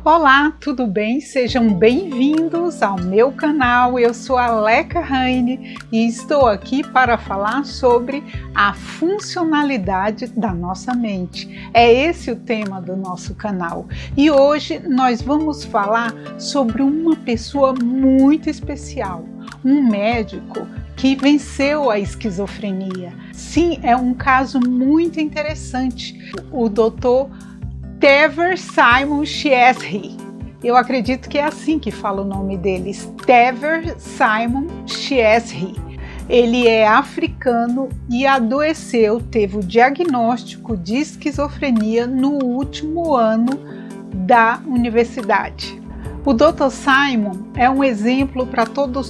Olá, tudo bem? Sejam bem-vindos ao meu canal. Eu sou a Leca Raine e estou aqui para falar sobre a funcionalidade da nossa mente. É esse o tema do nosso canal. E hoje nós vamos falar sobre uma pessoa muito especial, um médico que venceu a esquizofrenia. Sim, é um caso muito interessante. O Dr. Trevor Simon Cheshire. Eu acredito que é assim que fala o nome dele, Trevor Simon Cheshire. Ele é africano e adoeceu, teve o diagnóstico de esquizofrenia no último ano da universidade. O Dr. Simon é um exemplo para todos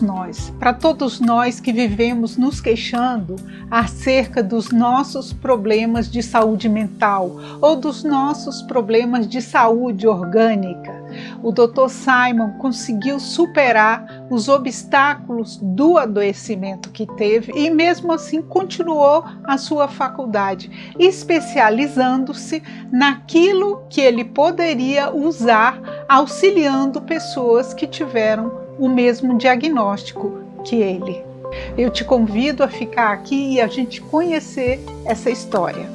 nós que vivemos nos queixando acerca dos nossos problemas de saúde mental ou dos nossos problemas de saúde orgânica. O Dr. Simon conseguiu superar os obstáculos do adoecimento que teve e mesmo assim continuou a sua faculdade, especializando-se naquilo que ele poderia usar, auxiliando pessoas que tiveram o mesmo diagnóstico que ele. Eu te convido a ficar aqui e a gente conhecer essa história.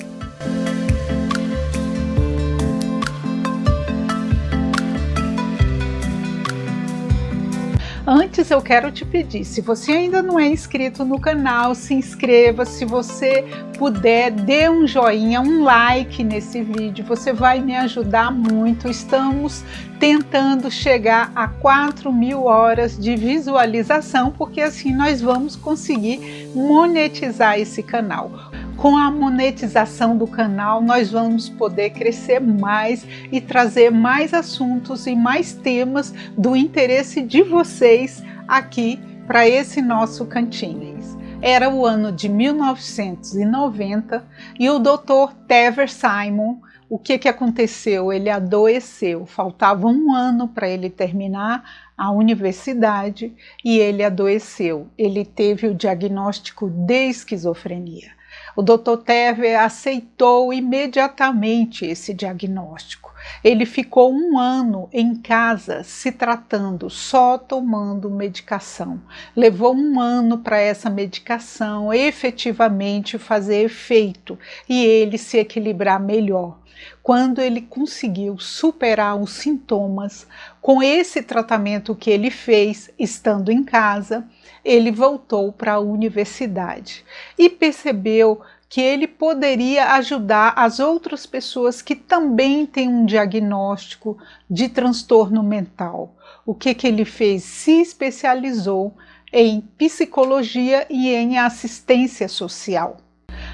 Antes eu quero te pedir, se você ainda não é inscrito no canal, se inscreva. Se você puder, dê um joinha, um like nesse vídeo, você vai me ajudar muito. Estamos tentando chegar a 4.000 horas de visualização, porque assim nós vamos conseguir monetizar esse canal. Com a monetização do canal, nós vamos poder crescer mais e trazer mais assuntos e mais temas do interesse de vocês aqui para esse nosso cantinho. Era o ano de 1990 e o Dr. Trevor Simon, o que aconteceu? Ele adoeceu, faltava um ano para ele terminar a universidade e ele adoeceu. Ele teve o diagnóstico de esquizofrenia. O Dr. Trevor aceitou imediatamente esse diagnóstico. Ele ficou um ano em casa se tratando, só tomando medicação. Levou um ano para essa medicação efetivamente fazer efeito e ele se equilibrar melhor. Quando ele conseguiu superar os sintomas, com esse tratamento que ele fez estando em casa, ele voltou para a universidade e percebeu que ele poderia ajudar as outras pessoas que também têm um diagnóstico de transtorno mental. O que ele fez? Se especializou em psicologia e em assistência social.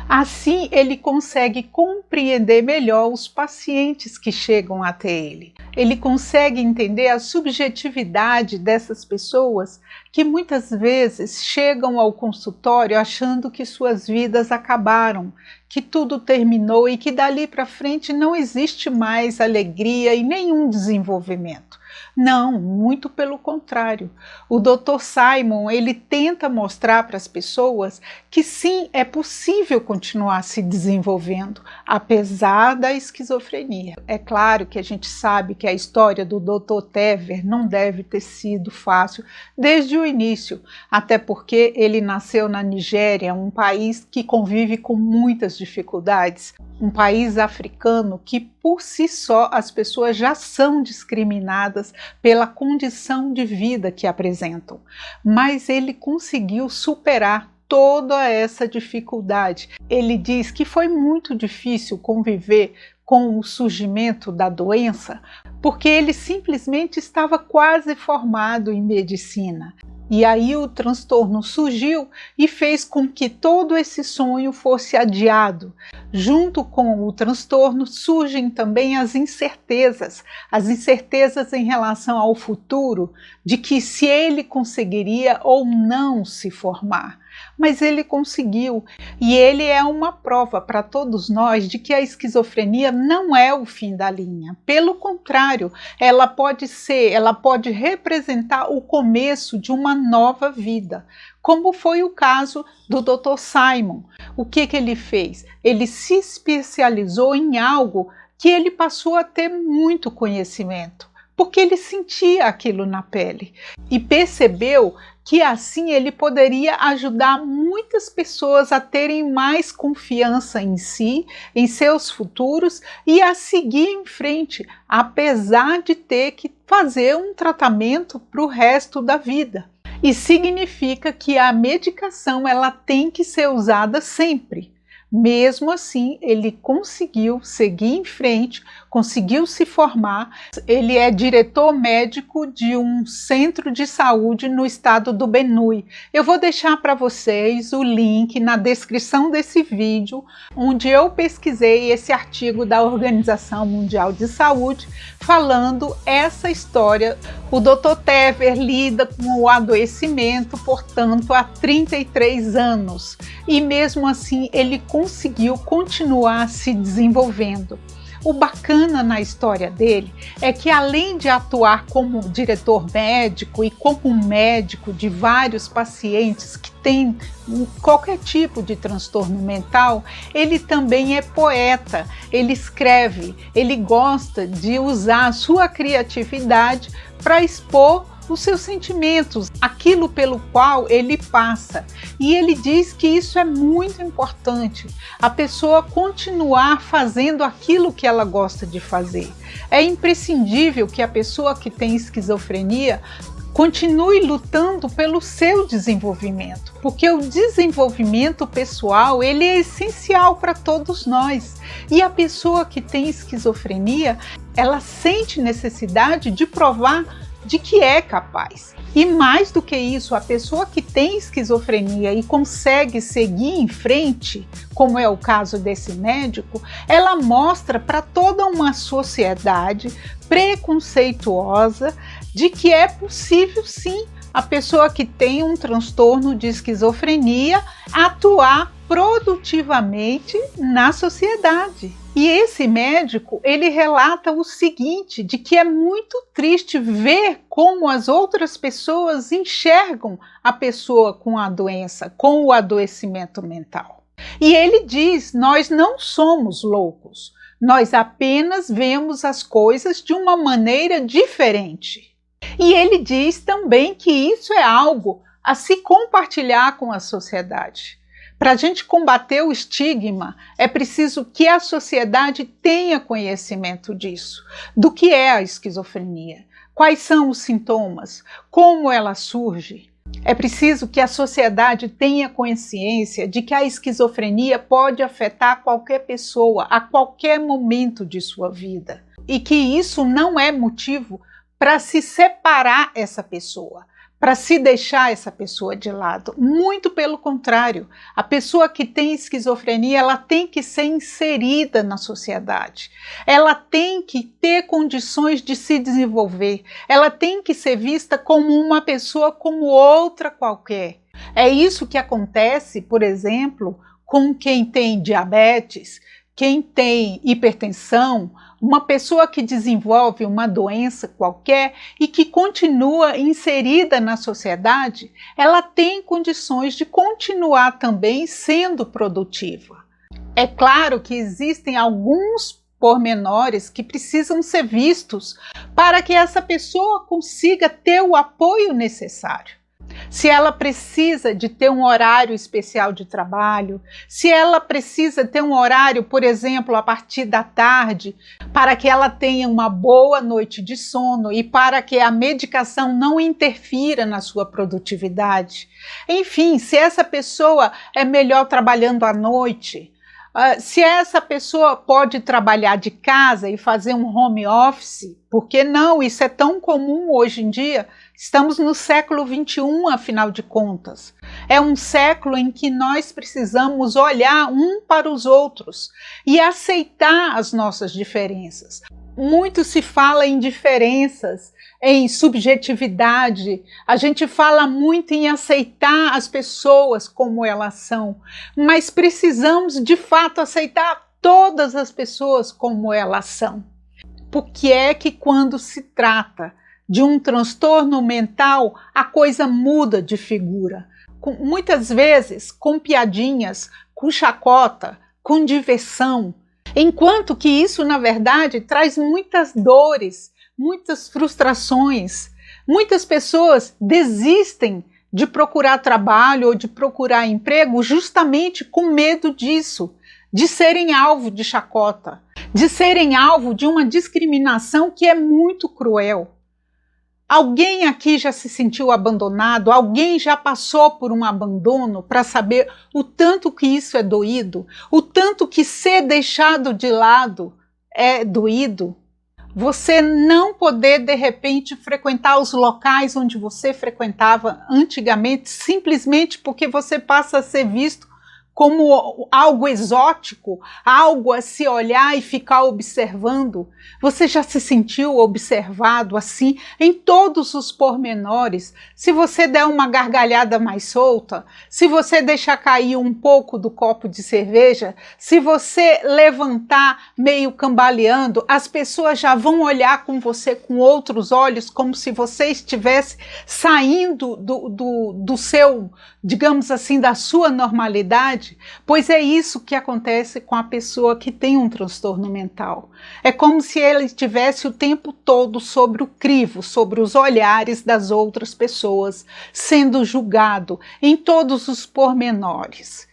Assim, ele consegue compreender melhor os pacientes que chegam até ele. Ele consegue entender a subjetividade dessas pessoas que muitas vezes chegam ao consultório achando que suas vidas acabaram, que tudo terminou e que dali para frente não existe mais alegria e nenhum desenvolvimento. Não, muito pelo contrário. O Dr. Simon, ele tenta mostrar para as pessoas que sim, é possível continuar se desenvolvendo, apesar da esquizofrenia. É claro que a gente sabe que a história do Dr. Trevor não deve ter sido fácil desde o início, até porque ele nasceu na Nigéria, um país que convive com muitas dificuldades, um país africano que por si só as pessoas já são discriminadas pela condição de vida que apresentam, mas ele conseguiu superar toda essa dificuldade. Ele diz que foi muito difícil conviver com o surgimento da doença, porque ele simplesmente estava quase formado em medicina. E aí o transtorno surgiu e fez com que todo esse sonho fosse adiado. Junto com o transtorno surgem também as incertezas em relação ao futuro, de que se ele conseguiria ou não se formar. Mas ele conseguiu, e ele é uma prova para todos nós de que a esquizofrenia não é o fim da linha. Pelo contrário, ela pode representar o começo de uma nova vida, como foi o caso do Dr. Simon. O que ele fez? Ele se especializou em algo que ele passou a ter muito conhecimento. porque ele sentia aquilo na pele e percebeu que assim ele poderia ajudar muitas pessoas a terem mais confiança em si, em seus futuros e a seguir em frente, apesar de ter que fazer um tratamento para o resto da vida. E significa que a medicação ela tem que ser usada sempre. Mesmo assim, ele conseguiu seguir em frente, conseguiu se formar. Ele é diretor médico de um centro de saúde no estado do Benue. Eu vou deixar para vocês o link na descrição desse vídeo, onde eu pesquisei esse artigo da Organização Mundial de Saúde, falando essa história. O Dr. Tever lida com o adoecimento, portanto, há 33 anos. E mesmo assim, ele conseguiu continuar se desenvolvendo. O bacana na história dele é que, além de atuar como diretor médico e como médico de vários pacientes que têm qualquer tipo de transtorno mental, ele também é poeta, ele escreve, ele gosta de usar a sua criatividade para expor os seus sentimentos, aquilo pelo qual ele passa. E ele diz que isso é muito importante, a pessoa continuar fazendo aquilo que ela gosta de fazer. É imprescindível que a pessoa que tem esquizofrenia continue lutando pelo seu desenvolvimento, porque o desenvolvimento pessoal ele é essencial para todos nós. E a pessoa que tem esquizofrenia, ela sente necessidade de provar de que é capaz. E mais do que isso, a pessoa que tem esquizofrenia e consegue seguir em frente, como é o caso desse médico, ela mostra para toda uma sociedade preconceituosa de que é possível sim a pessoa que tem um transtorno de esquizofrenia atuar produtivamente na sociedade. E esse médico, ele relata o seguinte, de que é muito triste ver como as outras pessoas enxergam a pessoa com a doença, com o adoecimento mental. E ele diz, nós não somos loucos, nós apenas vemos as coisas de uma maneira diferente. E ele diz também que isso é algo a se compartilhar com a sociedade. Para a gente combater o estigma, é preciso que a sociedade tenha conhecimento disso, do que é a esquizofrenia, quais são os sintomas, como ela surge. É preciso que a sociedade tenha consciência de que a esquizofrenia pode afetar qualquer pessoa a qualquer momento de sua vida e que isso não é motivo para se separar essa pessoa, para se deixar essa pessoa de lado. Muito pelo contrário, a pessoa que tem esquizofrenia, ela tem que ser inserida na sociedade, ela tem que ter condições de se desenvolver, ela tem que ser vista como uma pessoa como outra qualquer. É isso que acontece, por exemplo, com quem tem diabetes, quem tem hipertensão, uma pessoa que desenvolve uma doença qualquer e que continua inserida na sociedade, ela tem condições de continuar também sendo produtiva. É claro que existem alguns pormenores que precisam ser vistos para que essa pessoa consiga ter o apoio necessário. Se ela precisa de ter um horário especial de trabalho, se ela precisa ter um horário, por exemplo, a partir da tarde, para que ela tenha uma boa noite de sono e para que a medicação não interfira na sua produtividade. Enfim, se essa pessoa é melhor trabalhando à noite, se essa pessoa pode trabalhar de casa e fazer um home office, por que não? Isso é tão comum hoje em dia. Estamos no século XXI, afinal de contas. É um século em que nós precisamos olhar um para os outros e aceitar as nossas diferenças. Muito se fala em diferenças, em subjetividade, a gente fala muito em aceitar as pessoas como elas são, mas precisamos de fato aceitar todas as pessoas como elas são. Porque é que quando se trata de um transtorno mental, a coisa muda de figura. Muitas vezes com piadinhas, com chacota, com diversão, enquanto que isso, na verdade, traz muitas dores, muitas frustrações. Muitas pessoas desistem de procurar trabalho ou de procurar emprego justamente com medo disso, de serem alvo de chacota, de serem alvo de uma discriminação que é muito cruel. Alguém aqui já se sentiu abandonado? Alguém já passou por um abandono para saber o tanto que isso é doído? O tanto que ser deixado de lado é doído? Você não poder, de repente, frequentar os locais onde você frequentava antigamente, simplesmente porque você passa a ser visto como algo exótico, algo a se olhar e ficar observando. Você já se sentiu observado assim em todos os pormenores? Se você der uma gargalhada mais solta, se você deixar cair um pouco do copo de cerveja, se você levantar meio cambaleando, as pessoas já vão olhar com você com outros olhos, como se você estivesse saindo do seu, digamos assim, da sua normalidade. Pois é isso que acontece com a pessoa que tem um transtorno mental. É como se ele estivesse o tempo todo sobre o crivo, sobre os olhares das outras pessoas, sendo julgado em todos os pormenores.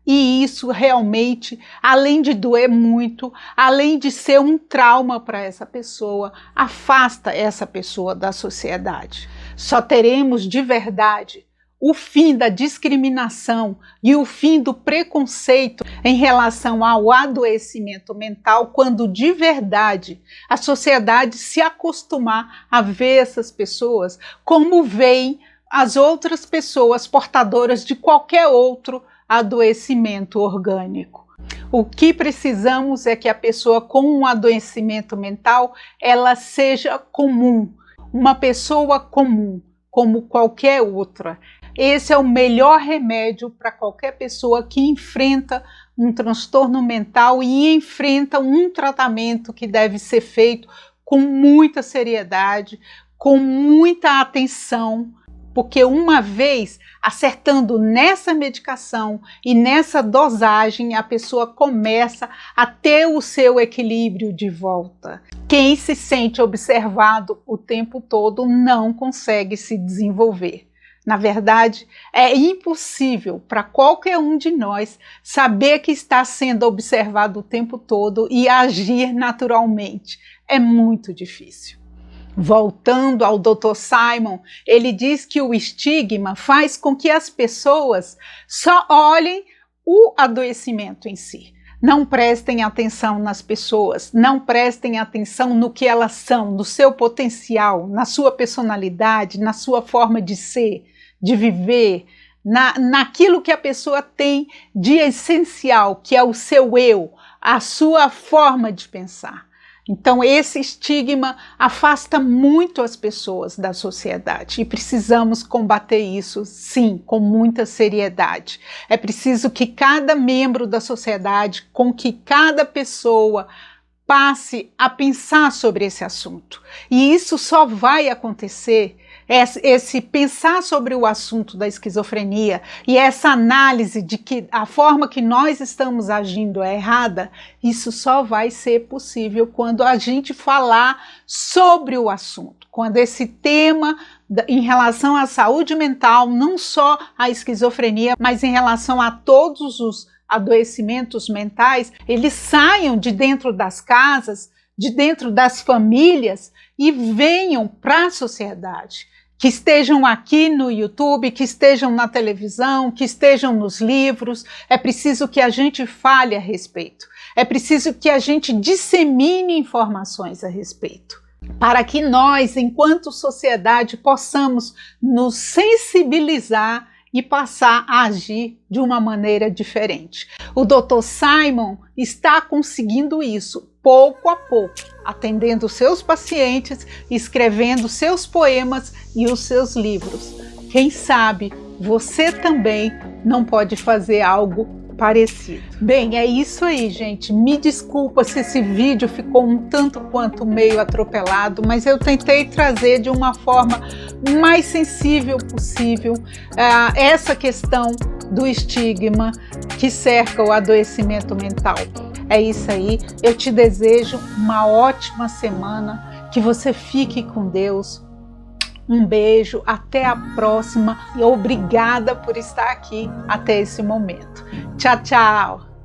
E isso realmente, além de doer muito, além de ser um trauma para essa pessoa, afasta essa pessoa da sociedade. Só teremos de verdade o fim da discriminação e o fim do preconceito em relação ao adoecimento mental quando de verdade a sociedade se acostumar a ver essas pessoas como veem as outras pessoas portadoras de qualquer outro adoecimento orgânico. O que precisamos é que a pessoa com um adoecimento mental ela seja comum, uma pessoa comum, como qualquer outra. Esse é o melhor remédio para qualquer pessoa que enfrenta um transtorno mental e enfrenta um tratamento que deve ser feito com muita seriedade, com muita atenção, porque uma vez acertando nessa medicação e nessa dosagem, a pessoa começa a ter o seu equilíbrio de volta. Quem se sente observado o tempo todo não consegue se desenvolver. Na verdade, é impossível para qualquer um de nós saber que está sendo observado o tempo todo e agir naturalmente. É muito difícil. Voltando ao Dr. Simon, ele diz que o estigma faz com que as pessoas só olhem o adoecimento em si. Não prestem atenção nas pessoas, não prestem atenção no que elas são, no seu potencial, na sua personalidade, na sua forma de ser, de viver, naquilo que a pessoa tem de essencial, que é o seu eu, a sua forma de pensar. Então esse estigma afasta muito as pessoas da sociedade e precisamos combater isso, sim, com muita seriedade. É preciso que cada membro da sociedade, com que cada pessoa passe a pensar sobre esse assunto. E isso só vai acontecer, esse pensar sobre o assunto da esquizofrenia e essa análise de que a forma que nós estamos agindo é errada, isso só vai ser possível quando a gente falar sobre o assunto, quando esse tema em relação à saúde mental, não só a esquizofrenia, mas em relação a todos os adoecimentos mentais, eles saiam de dentro das casas, de dentro das famílias e venham para a sociedade. Que estejam aqui no YouTube, que estejam na televisão, que estejam nos livros. É preciso que a gente fale a respeito. É preciso que a gente dissemine informações a respeito. Para que nós, enquanto sociedade, possamos nos sensibilizar e passar a agir de uma maneira diferente. O Dr. Simon está conseguindo isso pouco a pouco, atendendo seus pacientes, escrevendo seus poemas e os seus livros. Quem sabe você também não pode fazer algo parecido. Bem, é isso aí, gente. Me desculpa se esse vídeo ficou um tanto quanto meio atropelado, mas eu tentei trazer de uma forma mais sensível possível essa questão do estigma que cerca o adoecimento mental. É isso aí. Eu te desejo uma ótima semana. Que você fique com Deus. Um beijo, até a próxima e obrigada por estar aqui até esse momento. Tchau, tchau!